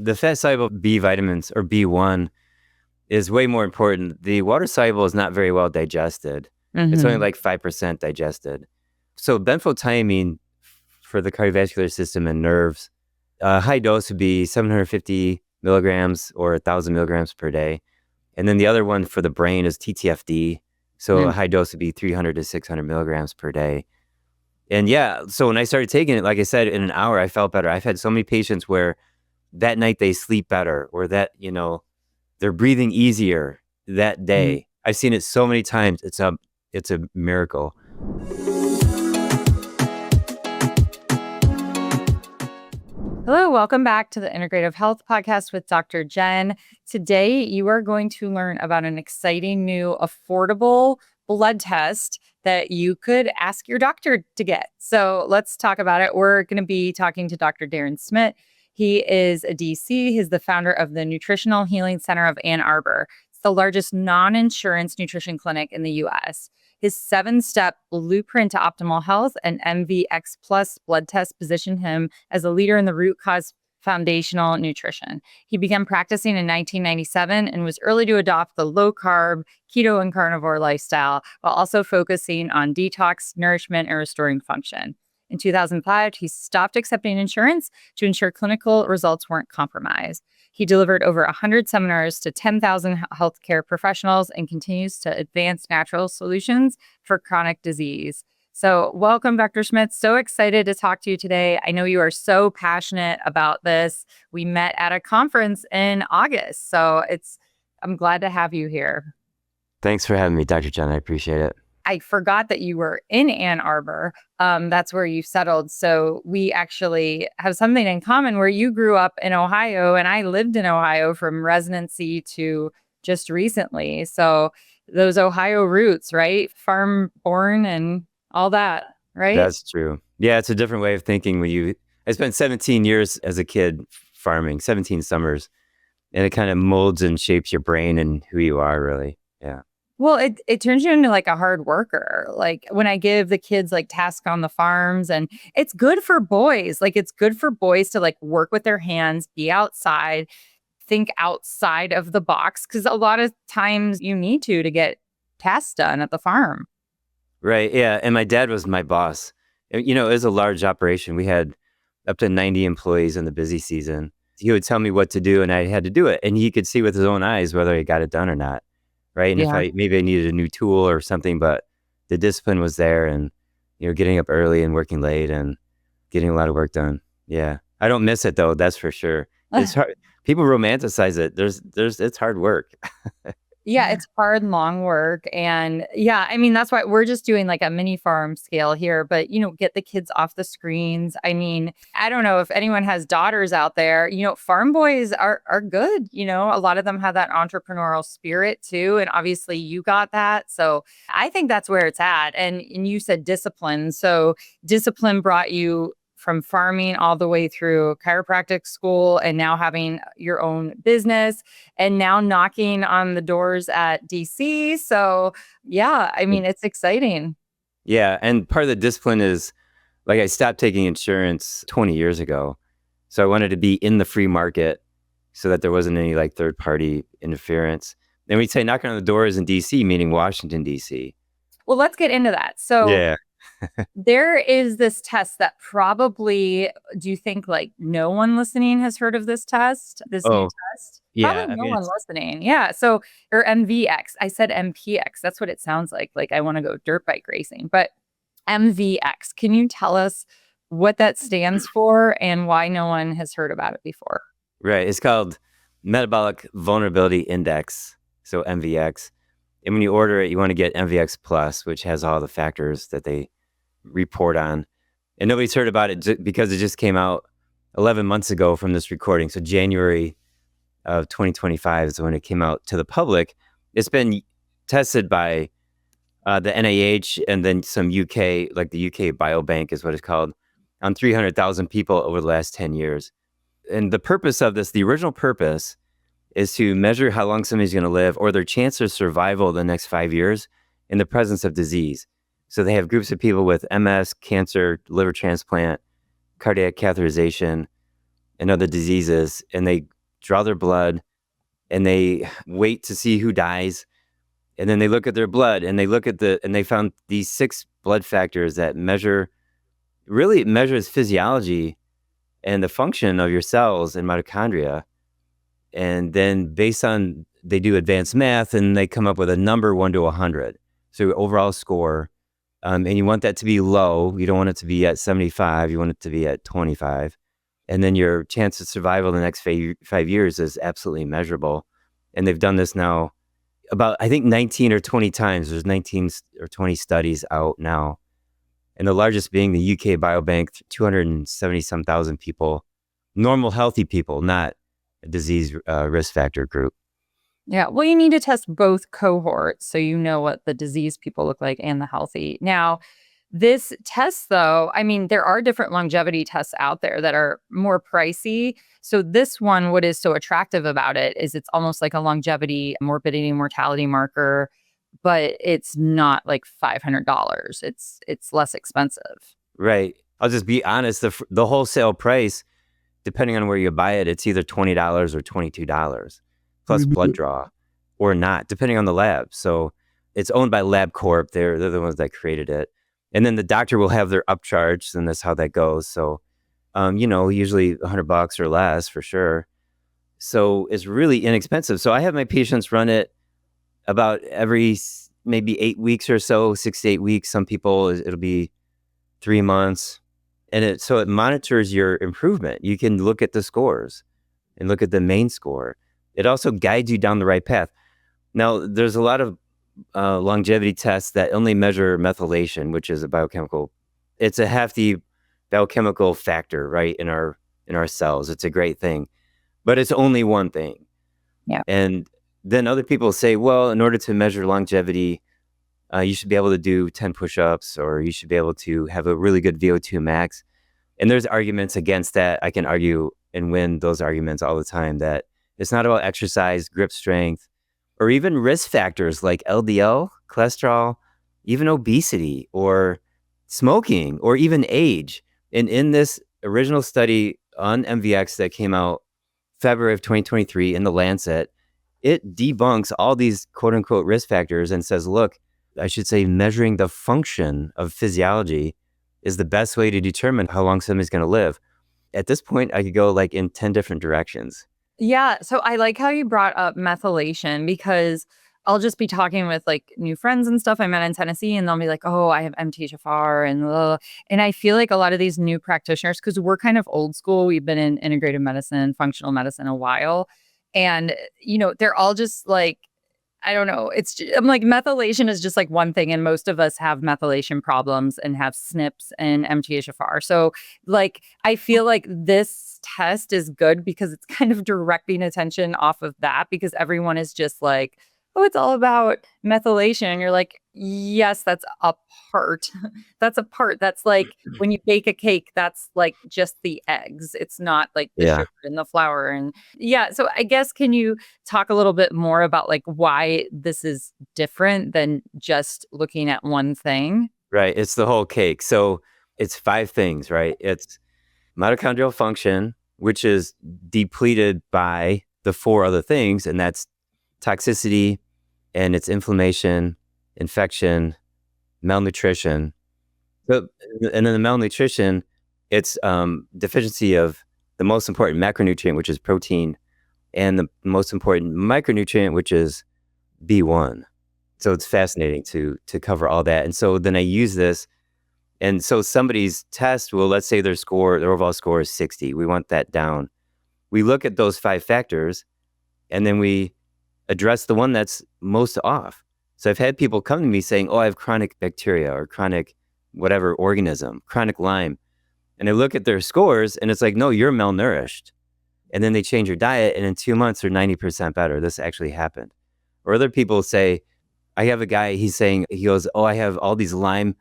The fat-soluble B vitamins, or B1, is way more important. The water-soluble is not very well digested. It's only like 5% digested. So benfotiamine for the cardiovascular system and nerves, high dose would be 750 milligrams or 1,000 milligrams per day. And then the other one for the brain is TTFD. So a high dose would be 300 to 600 milligrams per day. And yeah, so when I started taking it, like I said, in an hour, I felt better. I've had so many patients where that night they sleep better, or that, they're breathing easier that day. I've seen it so many times. It's a miracle. Hello, welcome back to the Integrative Health Podcast with Dr. Jen. Today, you are going to learn about an exciting new affordable blood test that you could ask your doctor to get. So let's talk about it. We're going to be talking to Dr. Darren Schmidt. He is a DC. He's the founder of the Nutritional Healing Center of Ann Arbor. It's the largest non-insurance nutrition clinic in the U.S. His 7-step blueprint to optimal health and MVX Plus blood test positioned him as a leader in the root cause foundational nutrition. He began practicing in 1997 and was early to adopt the low-carb, keto, and carnivore lifestyle, while also focusing on detox, nourishment, and restoring function. In 2005, he stopped accepting insurance to ensure clinical results weren't compromised. He delivered over 100 seminars to 10,000 healthcare professionals and continues to advance natural solutions for chronic disease. So welcome, Dr. Schmidt. So excited to talk to you today. I know you are so passionate about this. We met at a conference in August, so I'm glad to have you here. Thanks for having me, Dr. Jen. I appreciate it. I forgot that you were in Ann Arbor. That's where you settled. So we actually have something in common where you grew up in Ohio and I lived in Ohio from residency to just recently. So those Ohio roots, right? Farm born and all that, right? That's true. Yeah, it's a different way of thinking. I spent 17 years as a kid farming, 17 summers, and it kind of molds and shapes your brain and who you are, really. Yeah. Well, it turns you into like a hard worker. Like when I give the kids like tasks on the farms, and it's good for boys. Like it's good for boys to like work with their hands, be outside, think outside of the box. Cause a lot of times you need to get tasks done at the farm. Right. Yeah. And my dad was my boss. It was a large operation. We had up to 90 employees in the busy season. He would tell me what to do and I had to do it. And he could see with his own eyes whether I got it done or not. Right. And if maybe I needed a new tool or something, but the discipline was there, and, getting up early and working late and getting a lot of work done. Yeah. I don't miss it though. That's for sure. It's hard. People romanticize it. It's hard work. Yeah, it's hard, long work. And yeah, I mean, that's why we're just doing like a mini farm scale here, but, get the kids off the screens. I mean, I don't know if anyone has daughters out there, farm boys are good. A lot of them have that entrepreneurial spirit too. And obviously you got that. So I think that's where it's at. And you said discipline. So discipline brought you from farming all the way through chiropractic school and now having your own business and now knocking on the doors at DC. So yeah, I mean, it's exciting. Yeah. And part of the discipline is like I stopped taking insurance 20 years ago. So I wanted to be in the free market so that there wasn't any like third party interference. And we'd say knocking on the doors in DC, meaning Washington, DC. Well, let's get into that. So yeah. There is this test that probably, do you think like no one listening has heard of this test? This new test? Yeah. Probably no one listening. Yeah. So, or MVX. I said MPX. That's what it sounds like. Like I want to go dirt bike racing, but MVX. Can you tell us what that stands for and why no one has heard about it before? Right. It's called Metabolic Vulnerability Index. So MVX. And when you order it, you want to get MVX Plus, which has all the factors that they report on. And nobody's heard about it because it just came out 11 months ago from this recording. So January of 2025 is when it came out to the public. It's been tested by the NIH and then some UK, like the UK Biobank is what it's called, on 300,000 people over the last 10 years. And the purpose of this, the original purpose, is to measure how long somebody's going to live or their chance of survival the next 5 years in the presence of disease. So they have groups of people with MS, cancer, liver transplant, cardiac catheterization, and other diseases, and they draw their blood and they wait to see who dies. And then they look at their blood and they found these 6 blood factors that really measures physiology and the function of your cells and mitochondria. And then they do advanced math and they come up with a number 1 to 100. So your overall score, and you want that to be low. You don't want it to be at 75. You want it to be at 25. And then your chance of survival the next 5 years is absolutely measurable. And they've done this now about, I think, 19 or 20 times. There's 19 or 20 studies out now. And the largest being the UK Biobank, 270-some thousand people, normal, healthy people, not a disease risk factor group. Yeah. Well, you need to test both cohorts so you know what the diseased people look like and the healthy. Now, this test, though, I mean, there are different longevity tests out there that are more pricey. So this one, what is so attractive about it is it's almost like a longevity, morbidity, mortality marker, but it's not like $500. It's less expensive. Right. I'll just be honest. The wholesale price, depending on where you buy it, it's either $20 or $22 plus blood draw or not, depending on the lab. So it's owned by LabCorp. They're the ones that created it. And then the doctor will have their upcharge, and that's how that goes. So, usually $100 or less for sure. So it's really inexpensive. So I have my patients run it about every maybe 8 weeks or so, 6 to 8 weeks. Some people, it'll be 3 months. And it monitors your improvement. You can look at the scores and look at the main score. It also guides you down the right path. Now, there's a lot of longevity tests that only measure methylation, which is a biochemical. It's a hefty biochemical factor, right, in our cells. It's a great thing, but it's only one thing. Yeah. And then other people say, well, in order to measure longevity, you should be able to do 10 push-ups, or you should be able to have a really good VO2 max. And there's arguments against that. I can argue and win those arguments all the time that it's not about exercise, grip strength, or even risk factors like LDL, cholesterol, even obesity or smoking, or even age. And in this original study on MVX that came out February of 2023 in the Lancet, it debunks all these quote unquote risk factors and says, look, I should say measuring the function of physiology is the best way to determine how long somebody's going to live. At this point, I could go like in 10 different directions. Yeah. So I like how you brought up methylation, because I'll just be talking with like new friends and stuff I met in Tennessee, and they'll be like, oh, I have MTHFR and I feel like a lot of these new practitioners, because we're kind of old school, we've been in integrative medicine, functional medicine a while. And, they're all just like, I don't know. I'm like, methylation is just like one thing. And most of us have methylation problems and have SNPs and MTHFR. So like, I feel like this test is good because it's kind of directing attention off of that, because everyone is just like, oh, it's all about methylation. And you're like, yes, that's a part. That's a part. That's like when you bake a cake, that's like just the eggs. It's not like the sugar and the flour. And yeah. So I guess, can you talk a little bit more about like why this is different than just looking at one thing? Right. It's the whole cake. So it's 5 things, right? It's mitochondrial function, which is depleted by the 4 other things, and that's toxicity, and it's inflammation, infection, malnutrition. And then the malnutrition, it's deficiency of the most important macronutrient, which is protein, and the most important micronutrient, which is B1. So it's fascinating to cover all that. And so then I use this. And so somebody's test, well, let's say their overall score is 60. We want that down. We look at those 5 factors, and then we address the one that's most off. So I've had people come to me saying, oh, I have chronic bacteria or chronic whatever organism, chronic Lyme. And I look at their scores and it's like, no, you're malnourished. And then they change your diet, and in 2 months they're 90% better. This actually happened. Or other people say, I have a guy, he goes, oh, I have all these Lyme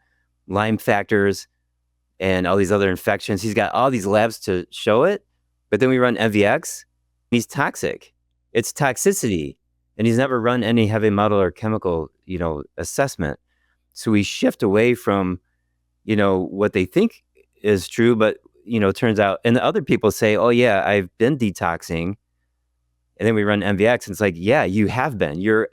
factors and all these other infections. He's got all these labs to show it, but then we run MVX. He's toxic. It's toxicity. And he's never run any heavy metal or chemical, assessment. So we shift away from, what they think is true, but turns out, and the other people say, oh yeah, I've been detoxing. And then we run MVX and it's like, yeah, you have been. Your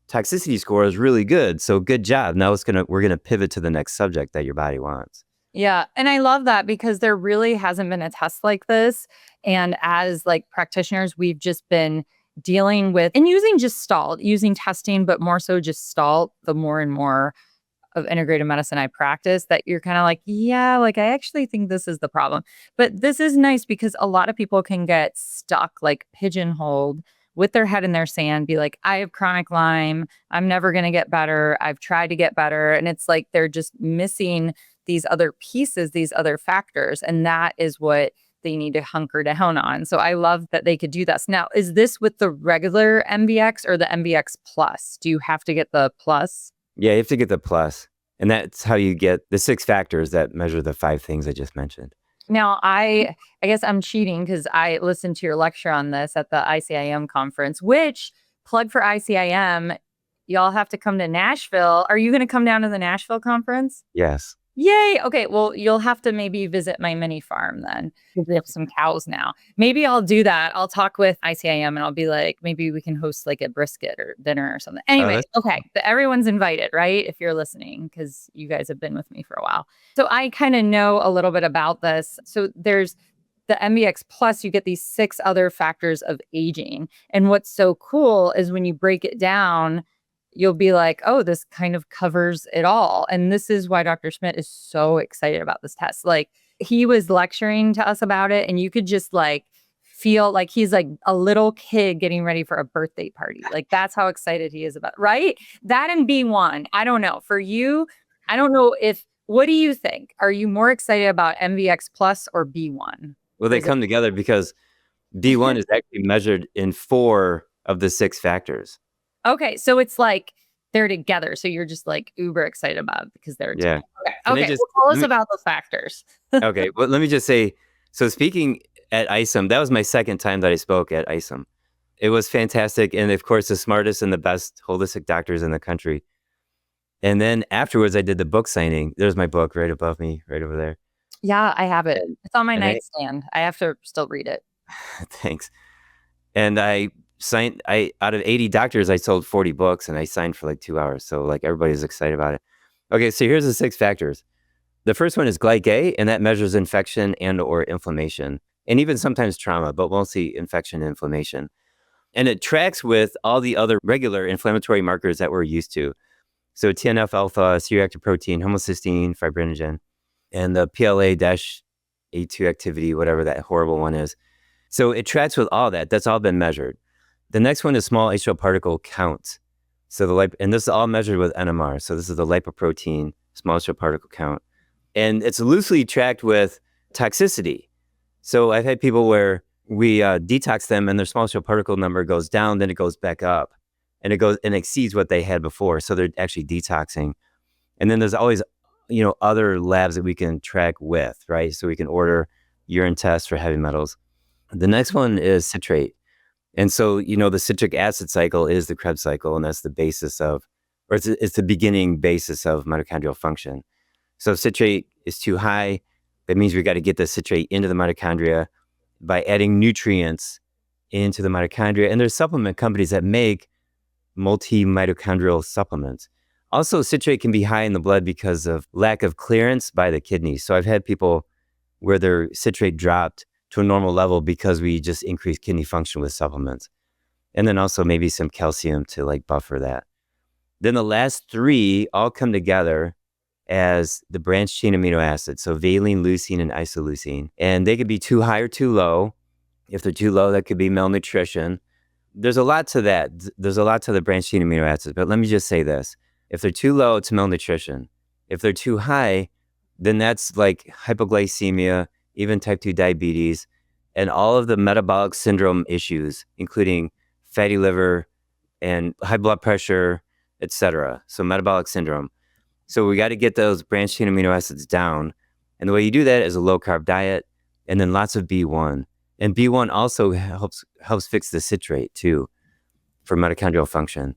toxicity score is really good. So good job. Now we're going to pivot to the next subject that your body wants. Yeah. And I love that because there really hasn't been a test like this. And as like practitioners, we've just been dealing with and using testing, but more so just STALT, the more and more of integrative medicine I practice, that you're kind of like, yeah, like I actually think this is the problem. But this is nice because a lot of people can get stuck, like pigeonholed with their head in their sand, be like, I have chronic Lyme. I'm never going to get better. I've tried to get better. And it's like they're just missing these other pieces, these other factors. And that is what they need to hunker down on. So I love that they could do this. Now, is this with the regular MVX or the MVX Plus? Do you have to get the Plus? Yeah, you have to get the plus. And that's how you get the 6 factors that measure the 5 things I just mentioned. Now, I guess I'm cheating because I listened to your lecture on this at the ICIM conference, which, plug for ICIM, y'all have to come to Nashville. Are you going to come down to the Nashville conference? Yes. Yay. Okay. Well, you'll have to maybe visit my mini farm then. We have some cows now. Maybe I'll do that. I'll talk with ICIM and I'll be like, maybe we can host like a brisket or dinner or something. Anyway, okay. But everyone's invited, right? If you're listening, because you guys have been with me for a while. So I kind of know a little bit about this. So there's the MVX Plus, you get these 6 other factors of aging. And what's so cool is when you break it down, you'll be like, oh, this kind of covers it all. And this is why Dr. Schmidt is so excited about this test. Like he was lecturing to us about it and you could just like feel like he's like a little kid getting ready for a birthday party. Like that's how excited he is about it, right? That and B1. I don't know. For you, I don't know what do you think? Are you more excited about MVX Plus or B1? Well, they come together because B1 is actually measured in 4 of the 6 factors. Okay, so it's like they're together. So you're just like uber excited about it because they're together. Okay. Tell us about the factors. Okay, well, let me just say, so speaking at ISOM, that was my second time that I spoke at ISOM. It was fantastic. And of course, the smartest and the best holistic doctors in the country. And then afterwards, I did the book signing. There's my book right above me, right over there. Yeah, I have it. It's on my nightstand. I have to still read it. Thanks. And out of 80 doctors, I sold 40 books and I signed for like 2 hours. So like everybody's excited about it. Okay, so here's the 6 factors. The first one is glyc, and that measures infection and or inflammation, and even sometimes trauma, but mostly infection and inflammation. And it tracks with all the other regular inflammatory markers that we're used to. So TNF-alpha, C-reactive protein, homocysteine, fibrinogen, and the PLA-A2 activity, whatever that horrible one is. So it tracks with all that. That's all been measured. The next one is small HL particle count. So and this is all measured with NMR. So this is the lipoprotein, small HL particle count. And it's loosely tracked with toxicity. So I've had people where we detox them and their small HL particle number goes down, then it goes back up and it exceeds what they had before. So they're actually detoxing. And then there's always, other labs that we can track with, right? So we can order urine tests for heavy metals. The next one is citrate. And so, the citric acid cycle is the Krebs cycle, and that's the basis of, or it's the beginning basis of mitochondrial function. So if citrate is too high, that means we got to get the citrate into the mitochondria by adding nutrients into the mitochondria. And there's supplement companies that make multi-mitochondrial supplements. Also, citrate can be high in the blood because of lack of clearance by the kidneys. So I've had people where their citrate dropped to a normal level because we just increased kidney function with supplements. And then also maybe some calcium to like buffer that. Then the last 3 all come together as the branched chain amino acids. So valine, leucine, and isoleucine. And they could be too high or too low. If they're too low, that could be malnutrition. There's a lot to that. There's a lot to the branched chain amino acids. But let me just say this. If they're too low, it's malnutrition. If they're too high, then that's like hypoglycemia, even type 2 diabetes, and all of the metabolic syndrome issues, including fatty liver and high blood pressure, etc. So metabolic syndrome. So we got to get those branched chain amino acids down. And the way you do that is a low carb diet and then lots of B1. And B1 also helps fix the citrate too for mitochondrial function.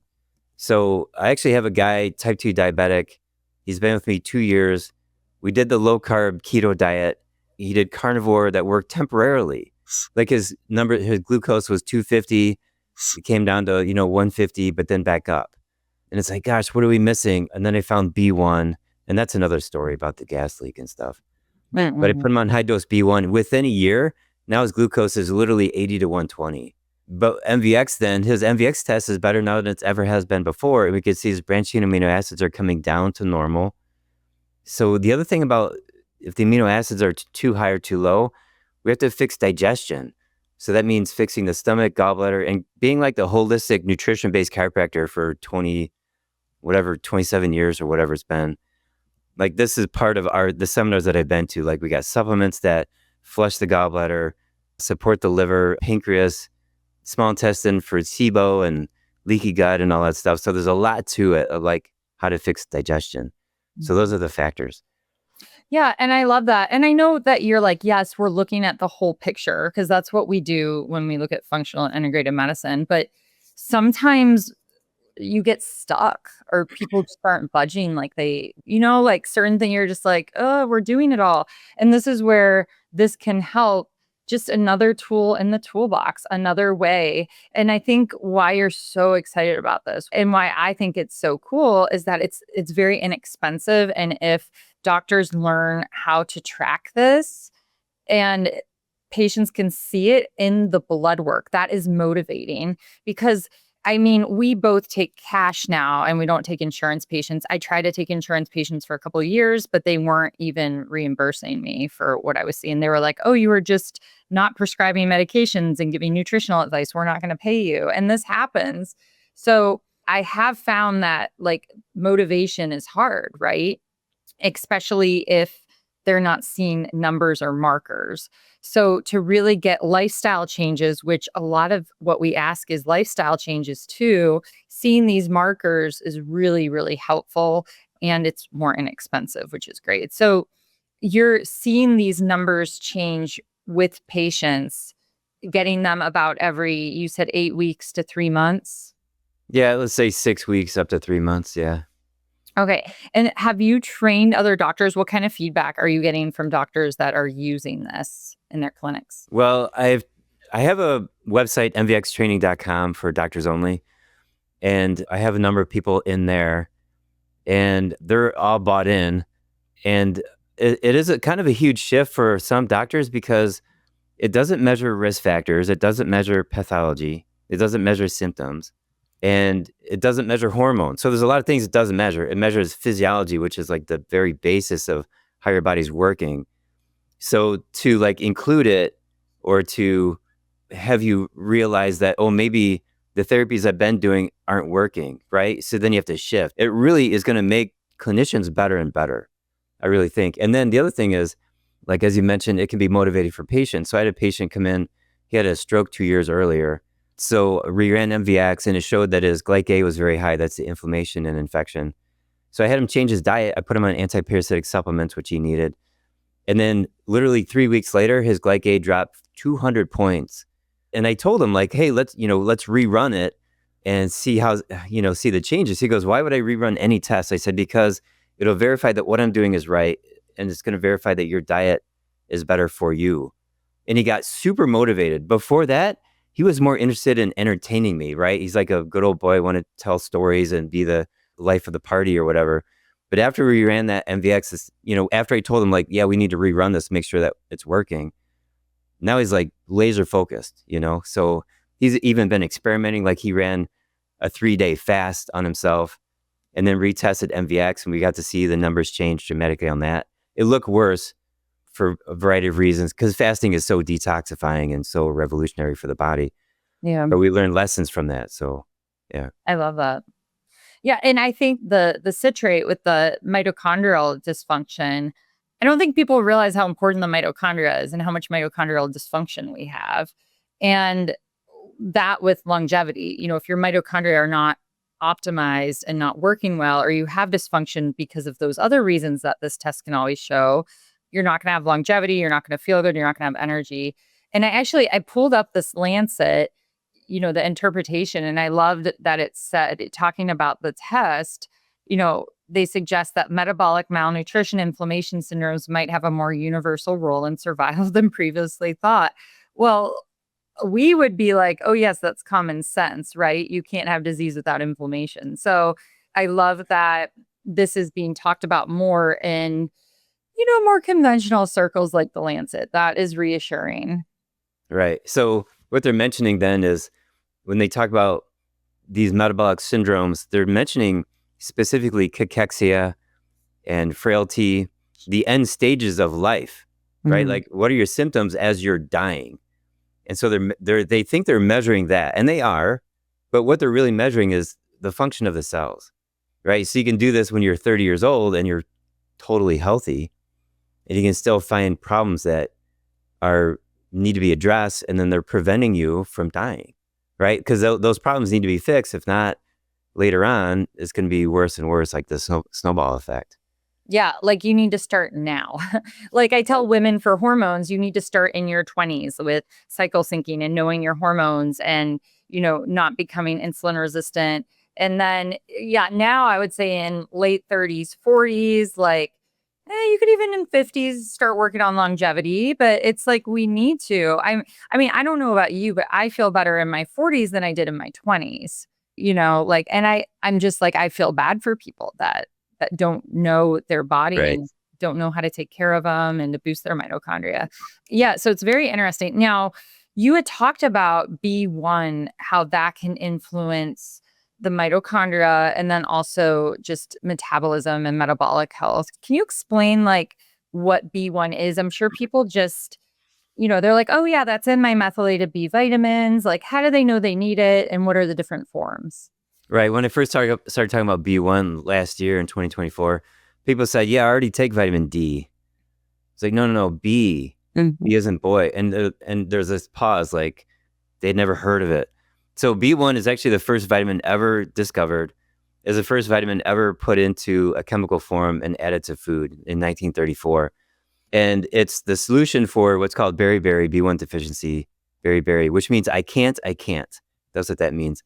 So I actually have a guy, type 2 diabetic. He's been with me 2 years. We did the low carb keto diet he did carnivore that worked temporarily. Like his glucose was 250. It came down to, 150, but then back up. And it's like, gosh, what are we missing? And then I found B1. And that's another story about the gas leak and stuff. But I put him on high dose B1. Within a year, now his glucose is literally 80 to 120. But MVX then, his MVX test is better now than it's ever has been before. And we can see his branching amino acids are coming down to normal. So the other thing about if the amino acids are too high or too low, we have to fix digestion. So that means fixing the stomach, gallbladder, and being like the holistic nutrition-based chiropractor for 27 years or whatever it's been. Like this is part of the seminars that I've been to. Like we got supplements that flush the gallbladder, support the liver, pancreas, small intestine for SIBO and leaky gut and all that stuff. So there's a lot to it of like how to fix digestion. So those are the factors. Yeah. And I love that. And I know that you're like, yes, we're looking at the whole picture because that's what we do when we look at functional and integrative medicine. But sometimes you get stuck or people just aren't budging like like certain thing you're just like, oh, we're doing it all. And this is where this can help, just another tool in the toolbox, another way. And I think why you're so excited about this and why I think it's so cool is that it's very inexpensive. And if doctors learn how to track this and patients can see it in the blood work, that is motivating because we both take cash now and we don't take insurance patients. I tried to take insurance patients for a couple of years, but they weren't even reimbursing me for what I was seeing. They were like, oh, you were just not prescribing medications and giving nutritional advice. We're not going to pay you. And this happens. So I have found that like motivation is hard, right? Especially if they're not seeing numbers or markers. So to really get lifestyle changes, which a lot of what we ask is lifestyle changes too, seeing these markers is really, really helpful and it's more inexpensive, which is great. So you're seeing these numbers change with patients, getting them about you said 8 weeks to 3 months? Yeah, let's say 6 weeks up to 3 months. Yeah. Okay. And have you trained other doctors? What kind of feedback are you getting from doctors that are using this in their clinics? Well, I have a website, mvxtraining.com for doctors only. And I have a number of people in there and they're all bought in. And it is a kind of a huge shift for some doctors because it doesn't measure risk factors. It doesn't measure pathology. It doesn't measure symptoms. And it doesn't measure hormones. So there's a lot of things it doesn't measure. It measures physiology, which is like the very basis of how your body's working. So to like include it or to have you realize that, oh, maybe the therapies I've been doing aren't working, right? So then you have to shift. It really is going to make clinicians better and better, I really think. And then the other thing is, like, as you mentioned, it can be motivating for patients. So I had a patient come in, he had a stroke 2 years earlier. So we ran MVX and it showed that his glyc-A was very high. That's the inflammation and infection. So I had him change his diet. I put him on antiparasitic supplements, which he needed. And then literally 3 weeks later, his glyc-A dropped 200 points. And I told him like, hey, let's rerun it and see how, see the changes. He goes, why would I rerun any test? I said, because it'll verify that what I'm doing is right. And it's going to verify that your diet is better for you. And he got super motivated. Before that, he was more interested in entertaining me, right? He's like a good old boy, want to tell stories and be the life of the party or whatever. But after we ran that MVX, after I told him like, yeah, we need to rerun this, make sure that it's working. Now he's like laser focused, So he's even been experimenting. Like he ran a 3-day fast on himself and then retested MVX and we got to see the numbers change dramatically on that. It looked worse for a variety of reasons because fasting is so detoxifying and so revolutionary for the body. Yeah. But we learned lessons from that. So, yeah. I love that. Yeah. And I think the citrate with the mitochondrial dysfunction, I don't think people realize how important the mitochondria is and how much mitochondrial dysfunction we have. And that with longevity, if your mitochondria are not optimized and not working well, or you have dysfunction because of those other reasons that this test can always show, you're not going to have longevity, you're not going to feel good, you're not going to have energy. And I pulled up this Lancet, the interpretation, and I loved that it said, talking about the test, they suggest that metabolic malnutrition, inflammation syndromes might have a more universal role in survival than previously thought. Well, we would be like, oh, yes, that's common sense, right? You can't have disease without inflammation. So I love that this is being talked about more in, more conventional circles like the Lancet. That is reassuring. Right. So what they're mentioning then is when they talk about these metabolic syndromes, they're mentioning specifically cachexia and frailty, the end stages of life, right? Like, what are your symptoms as you're dying? And so they think they're measuring that, and they are, but what they're really measuring is the function of the cells, right? So you can do this when you're 30 years old and you're totally healthy, and you can still find problems that need to be addressed, and then they're preventing you from dying, right? Because those problems need to be fixed. If not, later on, it's going to be worse and worse, like the snowball effect. Yeah, like you need to start now. Like I tell women for hormones, you need to start in your 20s with cycle syncing and knowing your hormones and, not becoming insulin resistant. And then, yeah, now I would say in late 30s, 40s, like, you could even in 50s start working on longevity, but it's like we need to. I don't know about you, but I feel better in my 40s than I did in my 20s. And I'm just like, I feel bad for people that don't know their body Right. and don't know how to take care of them and to boost their mitochondria. Yeah, so it's very interesting. Now, you had talked about B1, how that can influence the mitochondria and then also just metabolism and metabolic health. Can you explain like what B1 is? I'm sure people just, they're like, oh yeah, that's in my methylated B vitamins. Like, how do they know they need it? And what are the different forms? Right. When I first started talking about B1 last year in 2024, people said, yeah, I already take vitamin D. It's like, no, B. B isn't boy. And there's this pause, like they'd never heard of it. So B1 is actually the first vitamin ever discovered, is the first vitamin ever put into a chemical form and added to food in 1934. And it's the solution for what's called beriberi, B1 deficiency, beriberi, which means I can't. That's what that means.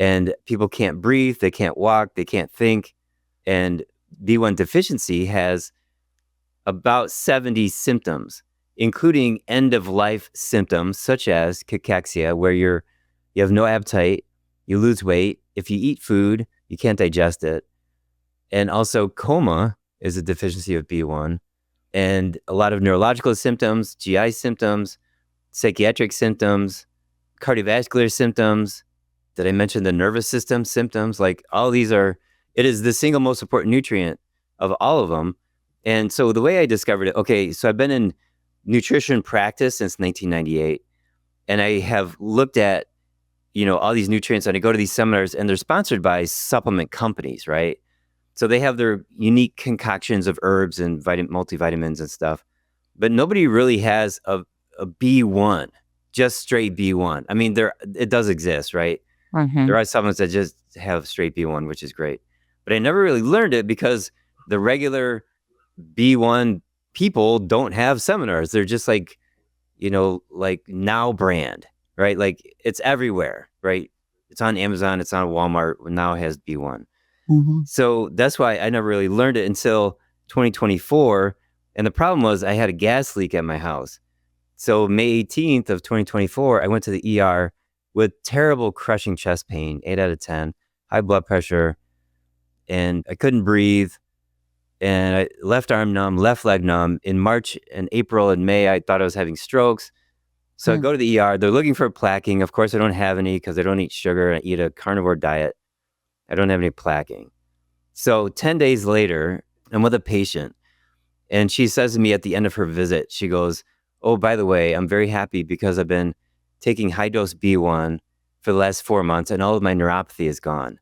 And people can't breathe, they can't walk, they can't think. And B1 deficiency has about 70 symptoms, including end-of-life symptoms such as cachexia, where you have no appetite, you lose weight. If you eat food, you can't digest it. And also coma is a deficiency of B1. And a lot of neurological symptoms, GI symptoms, psychiatric symptoms, cardiovascular symptoms. Did I mention the nervous system symptoms? Like all these it is the single most important nutrient of all of them. And so the way I discovered it, okay, so I've been in nutrition practice since 1998, and I have looked at, all these nutrients, and I go to these seminars, and they're sponsored by supplement companies, right? So they have their unique concoctions of herbs and multivitamins and stuff, but nobody really has a B1, just straight B1. I mean, it does exist, right? There are supplements that just have straight B1, which is great. But I never really learned it because the regular B1 people don't have seminars. They're just like, like Now brand, right? Like it's everywhere, right? It's on Amazon, it's on Walmart. Now it has B1. So that's why I never really learned it until 2024. And the problem was I had a gas leak at my house. So May 18th of 2024, I went to the ER with terrible crushing chest pain, 8 out of 10, high blood pressure, and I couldn't breathe, and I left arm numb, left leg numb. In March and April and May, I thought I was having strokes. So I go to the ER. They're looking for plaquing. Of course, I don't have any because I don't eat sugar. I eat a carnivore diet. I don't have any plaquing. So 10 days later, I'm with a patient, and she says to me at the end of her visit, she goes, oh, by the way, I'm very happy because I've been taking high-dose B1 for the last 4 months, and all of my neuropathy is gone.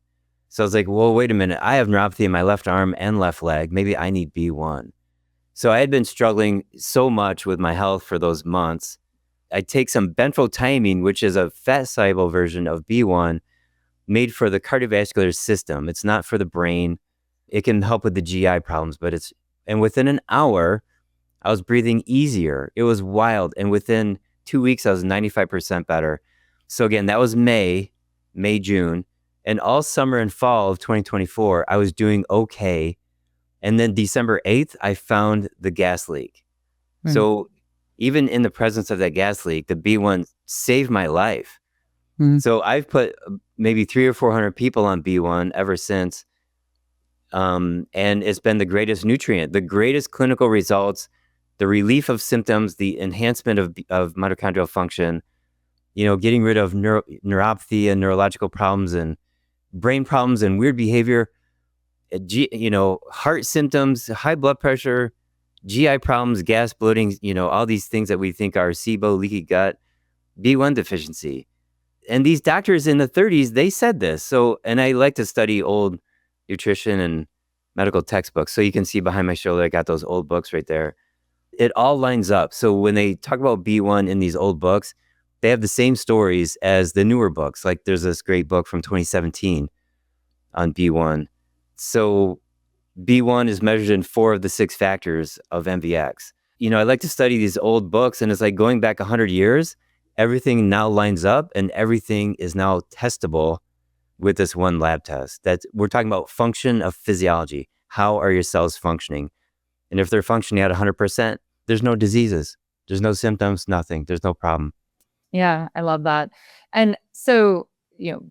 So I was like, well, wait a minute. I have neuropathy in my left arm and left leg. Maybe I need B1. So I had been struggling so much with my health for those months. I take some benfotiamine, which is a fat-soluble version of B1 made for the cardiovascular system. It's not for the brain. It can help with the GI problems, and within an hour, I was breathing easier. It was wild. And within 2 weeks, I was 95% better. So again, that was May, June. And all summer and fall of 2024, I was doing okay. And then December 8th, I found the gas leak. So even in the presence of that gas leak, the B1 saved my life. So I've put maybe 300 or 400 people on B1 ever since. And it's been the greatest nutrient, the greatest clinical results, the relief of symptoms, the enhancement of mitochondrial function, getting rid of neuropathy and neurological problems and brain problems and weird behavior, heart symptoms, high blood pressure, GI problems, gas, bloating, all these things that we think are SIBO, leaky gut, B1 deficiency. And these doctors in the 30s, they said this. So, and I like to study old nutrition and medical textbooks. So you can see behind my shoulder, I got those old books right there. It all lines up. So when they talk about B1 in these old books, they have the same stories as the newer books. Like there's this great book from 2017 on B1. So B1 is measured in 4 of the 6 factors of MVX. I like to study these old books, and it's like going back 100 years, everything now lines up and everything is now testable with this one lab test. We're talking about function of physiology. How are your cells functioning? And if they're functioning at 100%, there's no diseases, there's no symptoms, nothing, there's no problem. Yeah, I love that. And so,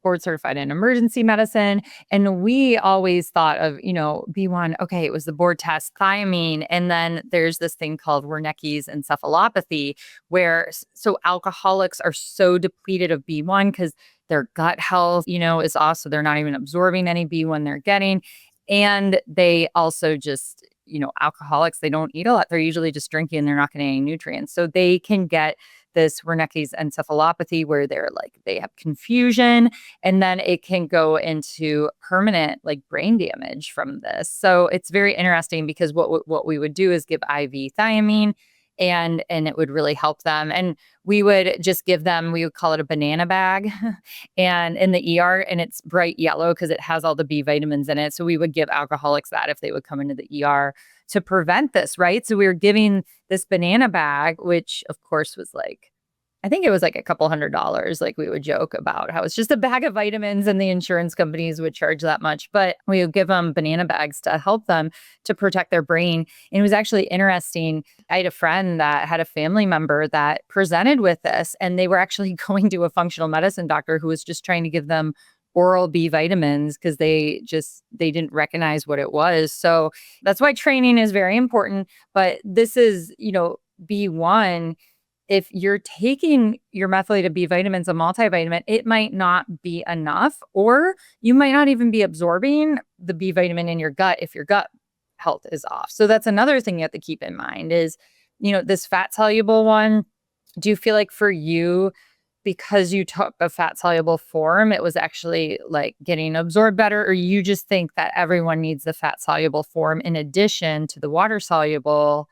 board certified in emergency medicine. And we always thought of, B1, okay, it was the board test, thiamine. And then there's this thing called Wernicke's encephalopathy, where so alcoholics are so depleted of B1 because their gut health, is off. So they're not even absorbing any B1 they're getting. And they also just, alcoholics, they don't eat a lot. They're usually just drinking and they're not getting any nutrients. So they can get this Wernicke's encephalopathy where they have confusion, and then it can go into permanent brain damage from this. So it's very interesting because what we would do is give IV thiamine, and it would really help them. And we would just give them, we would call it a banana bag, and in the ER, and it's bright yellow because it has all the B vitamins in it. So we would give alcoholics that if they would come into the ER to prevent this, right? So we were giving this banana bag, which of course was I think it was a couple $100. We would joke about how it's just a bag of vitamins and the insurance companies would charge that much. But we would give them banana bags to help them to protect their brain. And it was actually interesting. I had a friend that had a family member that presented with this, and they were actually going to a functional medicine doctor who was just trying to give them oral B vitamins because they didn't recognize what it was. So that's why training is very important. But this is, B1. If you're taking your methylated B vitamins, a multivitamin, it might not be enough, or you might not even be absorbing the B vitamin in your gut if your gut health is off. So that's another thing you have to keep in mind is, this fat soluble one. Do you feel like for you, because you took a fat soluble form, it was actually getting absorbed better, or you just think that everyone needs the fat soluble form in addition to the water soluble?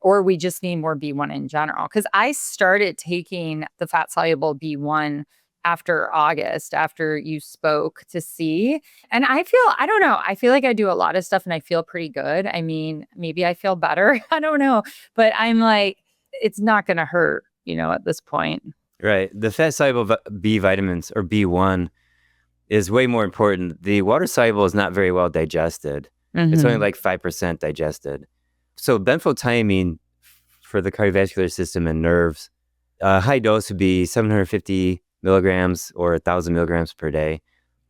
Or we just need more B1 in general? Because I started taking the fat soluble B1 after August, after you spoke to see. And I don't know, I feel like I do a lot of stuff and I feel pretty good. I mean, maybe I feel better. I don't know. But I'm it's not going to hurt, at this point. Right. The fat soluble B vitamins or B1 is way more important. The water soluble is not very well digested. It's only 5% digested. So benfotiamine for the cardiovascular system and nerves, high dose would be 750 milligrams or 1,000 milligrams per day.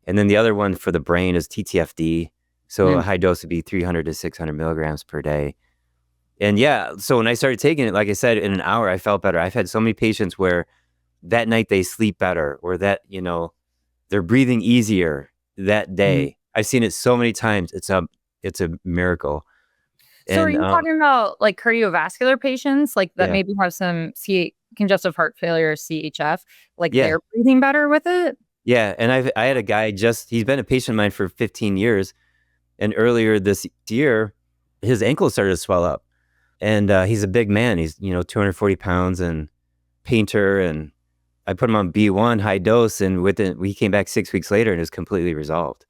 And then the other one for the brain is TTFD. So a high dose would be 300 to 600 milligrams per day. And yeah, so when I started taking it, like I said, in an hour, I felt better. I've had so many patients where that night they sleep better, or that, they're breathing easier that day. I've seen it so many times. It's a miracle. So are you talking about cardiovascular patients that Yeah. maybe have some congestive heart failure, CHF, Yeah. they're breathing better with it? Yeah. And I had a guy he's been a patient of mine for 15 years. And earlier this year, his ankle started to swell up. And he's a big man. He's, 240 pounds and painter. And I put him on B1 high dose, and we came back 6 weeks later and it was completely resolved.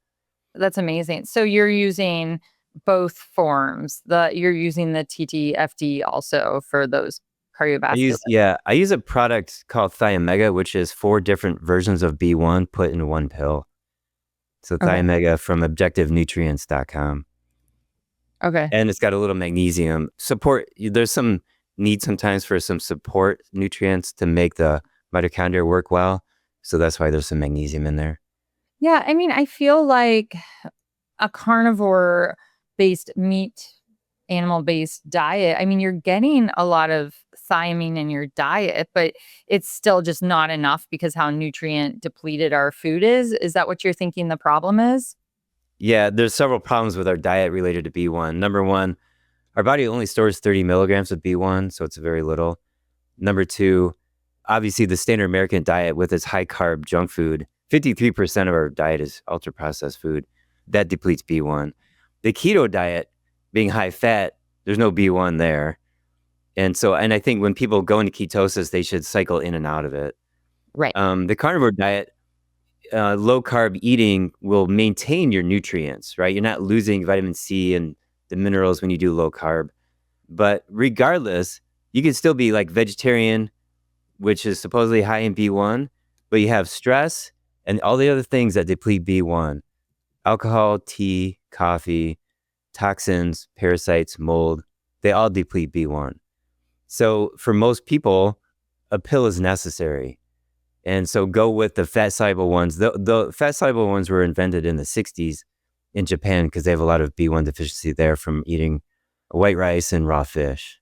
That's amazing. So you're using both forms. You're using the TTFD also for those cardiovascular. I use a product called Thiamega, which is 4 different versions of B1 put in one pill. So Okay. Thiomega from objectivenutrients.com. Okay. And it's got a little magnesium support. There's some need sometimes for some support nutrients to make the mitochondria work well. So that's why there's some magnesium in there. Yeah. I mean, I feel like a carnivore based meat, animal based diet, I mean, you're getting a lot of thiamine in your diet, but it's still just not enough because how nutrient depleted our food is. Is that what you're thinking the problem is? Yeah, there's several problems with our diet related to B1. Number one, our body only stores 30 milligrams of B1, so it's very little. Number two, obviously the standard American diet with its high carb junk food, 53% of our diet is ultra processed food. That depletes B1. The keto diet being high fat, there's no B1 there. And I think when people go into ketosis, they should cycle in and out of it. Right. The carnivore diet, low carb eating will maintain your nutrients, right? You're not losing vitamin C and the minerals when you do low carb. But regardless, you can still be like vegetarian, which is supposedly high in B1, but you have stress and all the other things that deplete B1: alcohol, tea, coffee, toxins, parasites, mold. They all deplete B1. So for most people, a pill is necessary. And so go with the fat soluble ones. The fat soluble ones were invented in the 60s in Japan because they have a lot of B1 deficiency there from eating white rice and raw fish.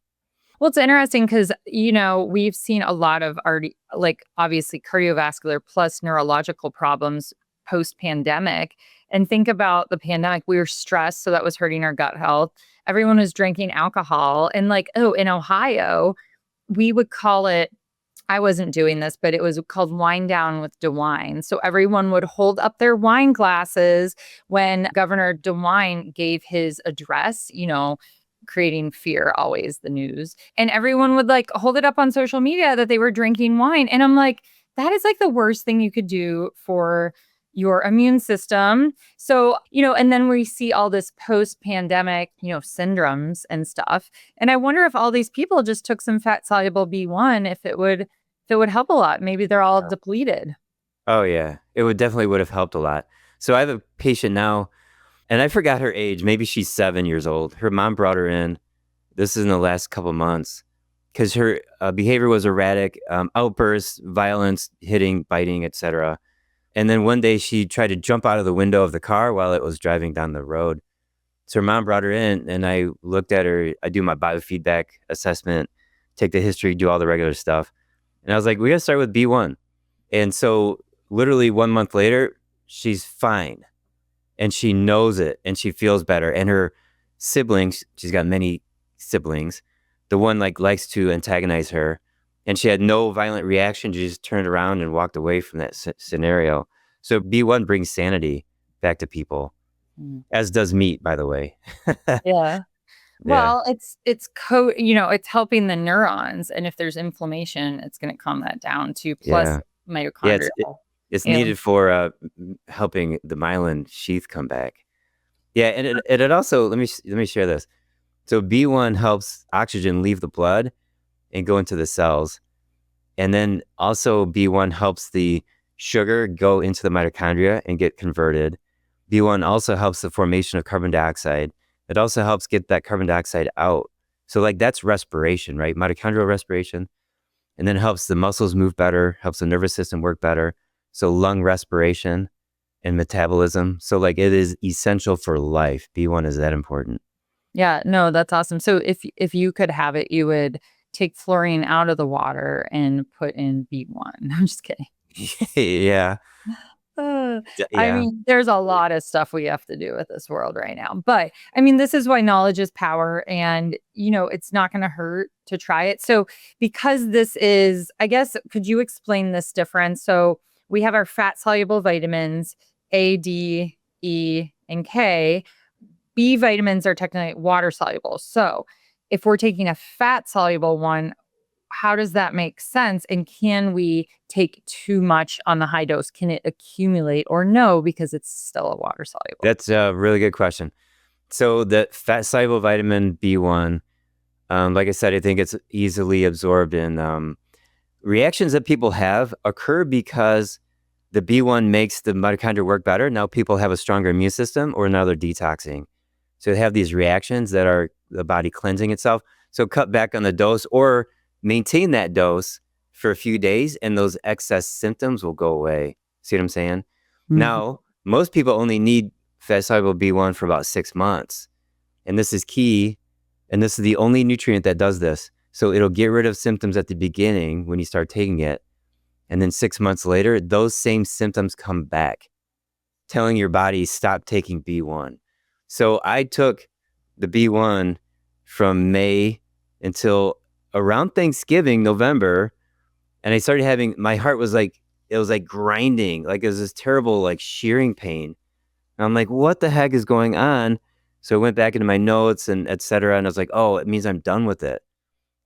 Well, it's interesting because, we've seen a lot of already, like, obviously cardiovascular plus neurological problems post pandemic. And think about the pandemic, we were stressed. So that was hurting our gut health. Everyone was drinking alcohol. And, like, oh, in Ohio, we would call it, I wasn't doing this, but it was called wine down with DeWine. So everyone would hold up their wine glasses when Governor DeWine gave his address, creating fear, always the news. And everyone would like hold it up on social media that they were drinking wine. And I'm like, that is like the worst thing you could do for your immune system. So, and then we see all this post pandemic, syndromes and stuff. And I wonder if all these people just took some fat soluble B1, if it would help a lot. Maybe they're all depleted. Oh yeah, it would have helped a lot. So I have a patient now, and I forgot her age. Maybe she's 7 years old. Her mom brought her in. This is in the last couple months because her behavior was erratic, outbursts, violence, hitting, biting, etc. And then one day she tried to jump out of the window of the car while it was driving down the road. So her mom brought her in, and I looked at her. I do my biofeedback assessment, take the history, do all the regular stuff. And I was like, we got to start with B1. And so literally 1 month later, she's fine. And she knows it, and she feels better. And her siblings, she's got many siblings, the one likes to antagonize her. And she had no violent reaction. She just turned around and walked away from that scenario. So B1 brings sanity back to people, as does meat, by the way. Yeah. Well, it's helping the neurons. And if there's inflammation, it's going to calm that down too. Plus Yeah. mitochondria. It's needed for helping the myelin sheath come back. Yeah, and it also, let me share this. So B1 helps oxygen leave the blood and go into the cells. And then also B1 helps the sugar go into the mitochondria and get converted. B1 also helps the formation of carbon dioxide. It also helps get that carbon dioxide out. So that's respiration, right? Mitochondrial respiration. And then helps the muscles move better, helps the nervous system work better. So lung respiration and metabolism. So it is essential for life. B1 is that important. Yeah, no, that's awesome. So if you could have it, you would take fluorine out of the water and put in B1. I'm just kidding. Yeah. I Yeah. mean, there's a lot of stuff we have to do with this world right now. But I mean, this is why knowledge is power, and it's not going to hurt to try it. So because this is, I guess, could you explain this difference? So we have our fat soluble vitamins, A, D, E, and K. B vitamins are technically water soluble. So if we're taking a fat soluble one, how does that make sense? And can we take too much on the high dose? Can it accumulate or no, because it's still a water soluble? That's a really good question. So the fat soluble vitamin B1, like I said, I think it's easily absorbed in reactions that people have occur because the B1 makes the mitochondria work better. Now people have a stronger immune system, or now they're detoxing. So they have these reactions that are the body cleansing itself. So cut back on the dose or maintain that dose for a few days, and those excess symptoms will go away. See what I'm saying? Now, most people only need fat-soluble B1 for about 6 months. And this is key. And this is the only nutrient that does this. So it'll get rid of symptoms at the beginning when you start taking it. And then 6 months later, those same symptoms come back, telling your body, stop taking B1. So I took the B1 from May until around Thanksgiving, November. And I started having, my heart was like, it was like grinding, like it was this terrible, like shearing pain. And I'm like, what the heck is going on? So I went back into my notes and et cetera. And I was like, oh, it means I'm done with it.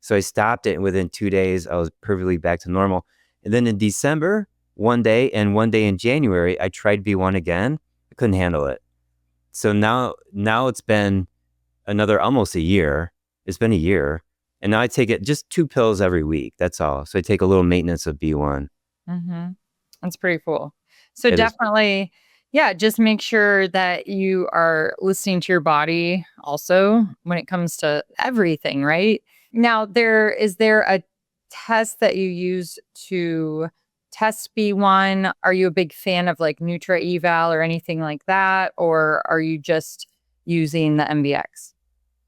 So I stopped it. And within 2 days, I was perfectly back to normal. And then in December, one day in January, I tried B1 again. I couldn't handle it. So now it's been another almost a year. It's been a year. And now I take it just 2 pills every week. That's all. So I take a little maintenance of B1. That's pretty cool. So It is. definitely, yeah, just make sure that you are listening to your body also when it comes to everything, right? Now, is there a test that you use to test B1? Are you a big fan of like Nutra-Eval or anything like that? Or are you just using the MVX?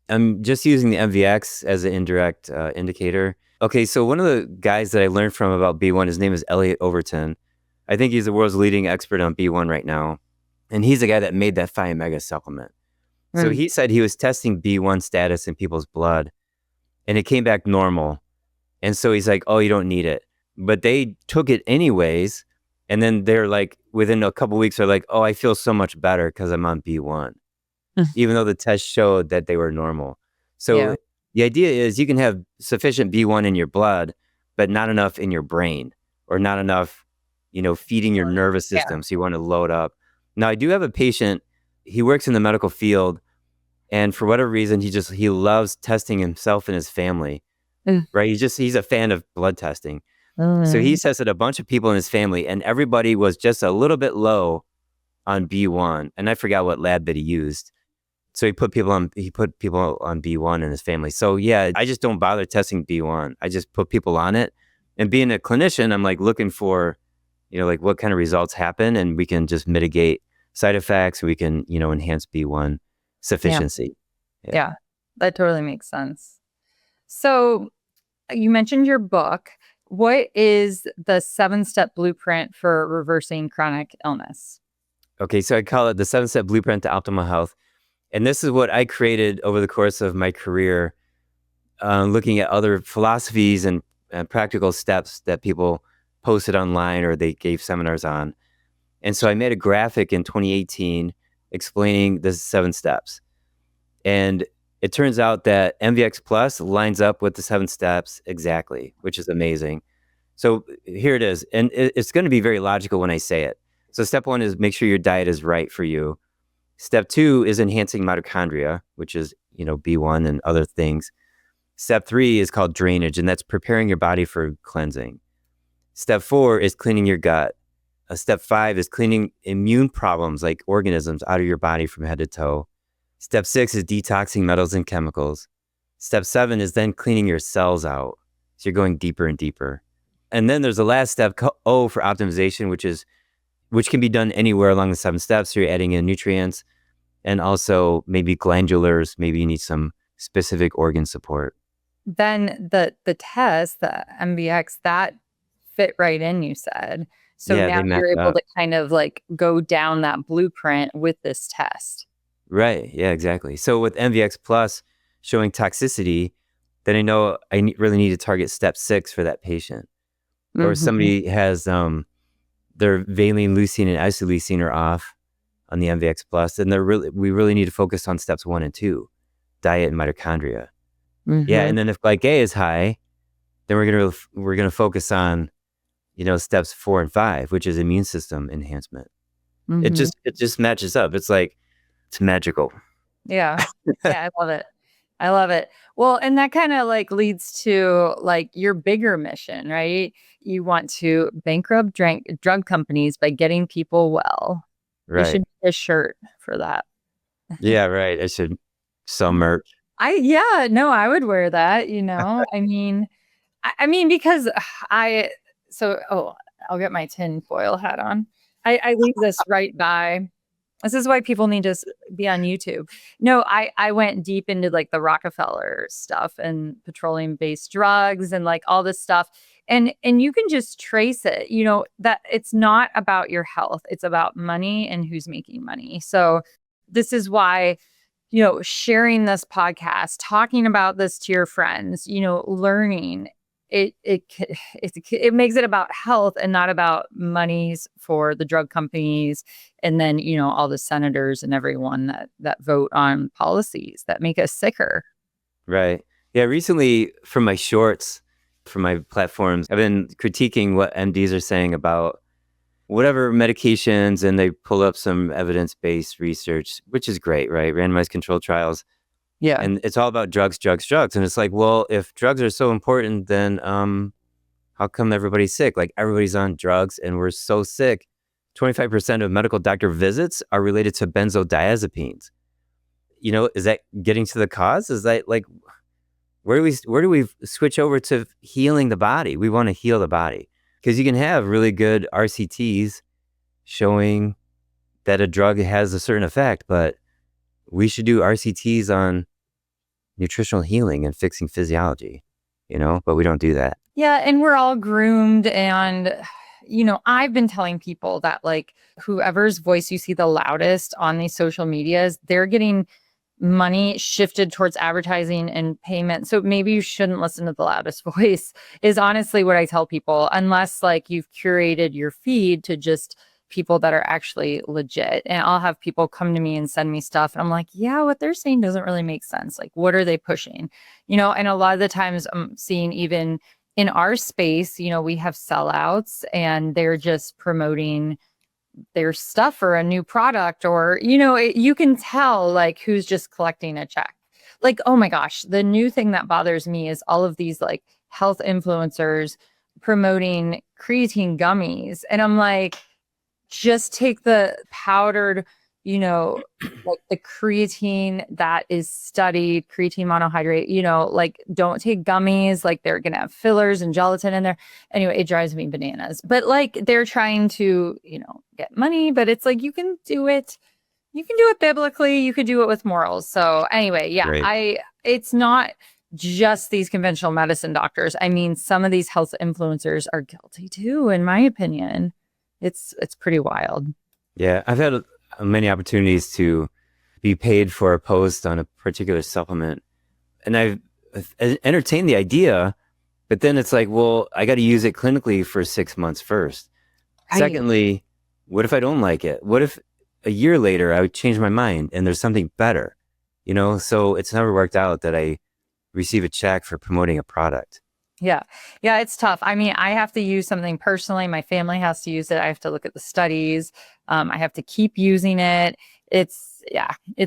I'm just using the MVX as an indirect indicator. Okay, so one of the guys that I learned from about B1, his name is Elliot Overton. I think he's the world's leading expert on B1 right now. And he's the guy that made that Phi Omega supplement. So he said he was testing B1 status in people's blood, and it came back normal. And so he's like, oh, you don't need it. But they took it anyways. And then they're like, within a couple of weeks, they're like, oh, I feel so much better because I'm on B1. Even though the test showed that they were normal. So the idea is you can have sufficient B1 in your blood, but not enough in your brain, or not enough, feeding your nervous system. So you want to load up. Now, I do have a patient, he works in the medical field, and for whatever reason, he loves testing himself and his family, right? He's a fan of blood testing. So he tested a bunch of people in his family, and everybody was just a little bit low on B1. And I forgot what lab that he used. So he put people on B1 in his family. So yeah, I just don't bother testing B1. I just put people on it. And being a clinician, I'm like looking for, like what kind of results happen, and we can just mitigate side effects. We can, enhance B1 sufficiency. Yeah, that totally makes sense. So you mentioned your book. What is the 7-step blueprint for reversing chronic illness? Okay, so I call it the 7-step blueprint to optimal health. And this is what I created over the course of my career, looking at other philosophies and practical steps that people posted online or they gave seminars on. And so I made a graphic in 2018 explaining the 7 steps. And it turns out that MVX Plus lines up with the 7 steps exactly, which is amazing. So here it is. And it's going to be very logical when I say it. So step 1 is make sure your diet is right for you. Step 2 is enhancing mitochondria, which is, B1 and other things. Step 3 is called drainage, and that's preparing your body for cleansing. Step 4 is cleaning your gut. Step 5 is cleaning immune problems like organisms out of your body from head to toe. Step 6 is detoxing metals and chemicals. Step 7 is then cleaning your cells out. So you're going deeper and deeper. And then there's the last step, O, for optimization, which can be done anywhere along the 7 steps. So you're adding in nutrients and also maybe glandulars. Maybe you need some specific organ support. Then the test, the MVX, that fit right in, you said. So Yeah, now they you're match able up. to kind of like go down that blueprint with this test. Right. Yeah, exactly. So with MVX Plus showing toxicity, then I know I really need to target step 6 for that patient. Or if somebody has their valine, leucine, and isoleucine are off on the MVX Plus, then we really need to focus on steps 1 and 2, diet and mitochondria. Yeah, and then if glyca is high, then we're gonna focus on, steps 4 and 5, which is immune system enhancement. It just matches up. It's magical. Yeah. Yeah, I love it. I love it. Well, and that kind of like leads to like your bigger mission, right? You want to bankrupt drug companies by getting people well. You Right. should make a shirt for that. Yeah, right. I should sell merch. Yeah, no, I would wear that, I mean, because I, I'll get my tin foil hat on. I leave this right by. This is why people need to be on YouTube. No, I went deep into like the Rockefeller stuff and petroleum based drugs and like all this stuff. And you can just trace it, that it's not about your health. It's about money and who's making money. So this is why, sharing this podcast, talking about this to your friends, learning it makes it about health and not about monies for the drug companies and then all the senators and everyone that vote on policies that make us sicker. Right. Yeah. Recently, from my shorts, from my platforms, I've been critiquing what MDs are saying about whatever medications, and they pull up some evidence-based research, which is great, right? Randomized controlled trials. Yeah. And it's all about drugs, drugs, drugs. And it's like, well, if drugs are so important, then how come everybody's sick? Like everybody's on drugs and we're so sick. 25% of medical doctor visits are related to benzodiazepines. Is that getting to the cause? Is that like, where do we switch over to healing the body? We want to heal the body because you can have really good RCTs showing that a drug has a certain effect, but we should do RCTs on nutritional healing and fixing physiology, but we don't do that. Yeah, and we're all groomed and I've been telling people that like whoever's voice you see the loudest on these social medias, they're getting money shifted towards advertising and payment. So maybe you shouldn't listen to the loudest voice is honestly what I tell people, unless like you've curated your feed to just people that are actually legit. And I'll have people come to me and send me stuff. And I'm like, yeah, what they're saying doesn't really make sense. Like, what are they pushing? And a lot of the times I'm seeing even in our space, we have sellouts and they're just promoting their stuff or a new product or, you can tell like who's just collecting a check. Like, oh my gosh, the new thing that bothers me is all of these like health influencers promoting creatine gummies. And I'm like, just take the powdered, like the creatine that is studied, creatine monohydrate, like don't take gummies, like they're going to have fillers and gelatin in there. Anyway, it drives me bananas. But like they're trying to, get money, but it's like you can do it. You can do it biblically. You could do it with morals. So anyway, yeah, Great. it's not just these conventional medicine doctors. I mean, some of these health influencers are guilty too, in my opinion. It's pretty wild. Yeah, I've had many opportunities to be paid for a post on a particular supplement, and I've entertained the idea, but then it's like, well, I got to use it clinically for 6 months first. Right. Secondly, what if I don't like it? What if a year later I would change my mind and there's something better? So it's never worked out that I receive a check for promoting a product. Yeah. Yeah, it's tough. I mean, I have to use something personally. My family has to use it. I have to look at the studies. I have to keep using it. It's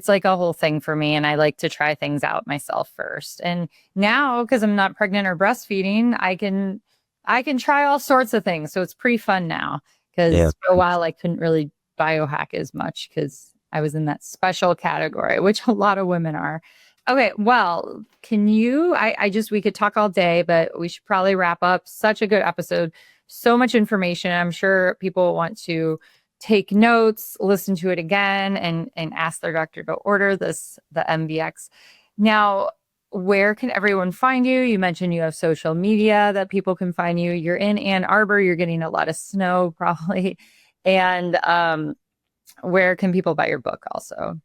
like a whole thing for me. And I like to try things out myself first. And now, because I'm not pregnant or breastfeeding, I can try all sorts of things. So it's pretty fun now. Because for a while I couldn't really biohack as much because I was in that special category, which a lot of women are. Okay, well, we could talk all day, but we should probably wrap up. Such a good episode. So much information. I'm sure people want to take notes, listen to it again, and ask their doctor to order the MVX. Now, where can everyone find you? You mentioned you have social media that people can find you. You're in Ann Arbor. You're getting a lot of snow probably. And where can people buy your book also?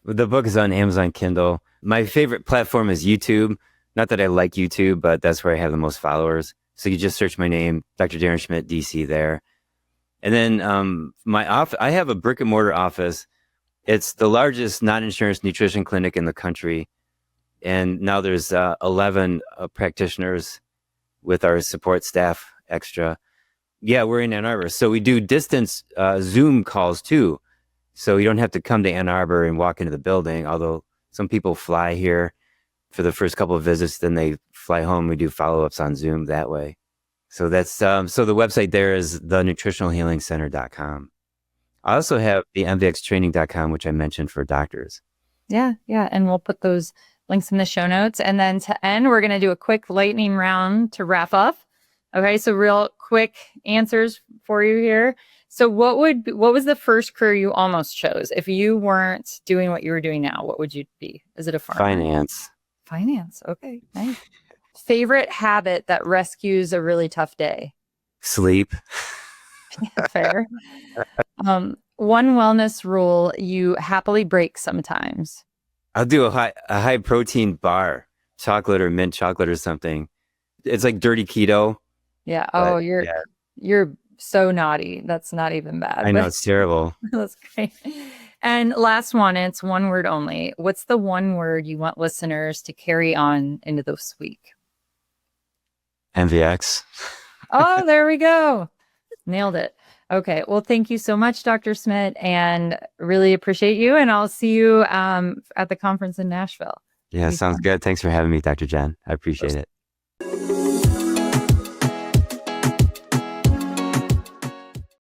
The book is on Amazon Kindle. My favorite platform is YouTube. Not that I like YouTube, but that's where I have the most followers. So you just search my name, Dr. Darren Schmidt, DC there. And then I have a brick and mortar office. It's the largest non-insurance nutrition clinic in the country. And now there's 11 practitioners with our support staff extra. Yeah, we're in Ann Arbor. So we do distance Zoom calls too. So you don't have to come to Ann Arbor and walk into the building, although some people fly here. for the first couple of visits. Then they fly home. We do follow-ups on Zoom that way. So that's so the website there is thenutritionalhealingcenter.com. I also have the mvxtraining.com, which I mentioned for doctors. Yeah. And we'll put those links in the show notes. And then to end, we're going to do a quick lightning round to wrap up. Okay. So real quick answers for you here. So what was the first career you almost chose? If you weren't doing what you were doing now, what would you be? Is it a farmer? Finance. Okay. Nice. Favorite habit that rescues a really tough day? Sleep. Fair. One wellness rule you happily break sometimes. I'll do a high protein bar, chocolate or mint chocolate or something. It's like dirty keto. Yeah. Oh, you're so naughty. That's not even bad. I know, it's terrible. That's great. And last one, it's one word only. What's the one word you want listeners to carry on into this week? MVX. Oh, there we go. Nailed it. Okay. Well, thank you so much, Dr. Schmidt, and really appreciate you. And I'll see you at the conference in Nashville. Yeah, sounds good. Thanks for having me, Dr. Jen. I appreciate it.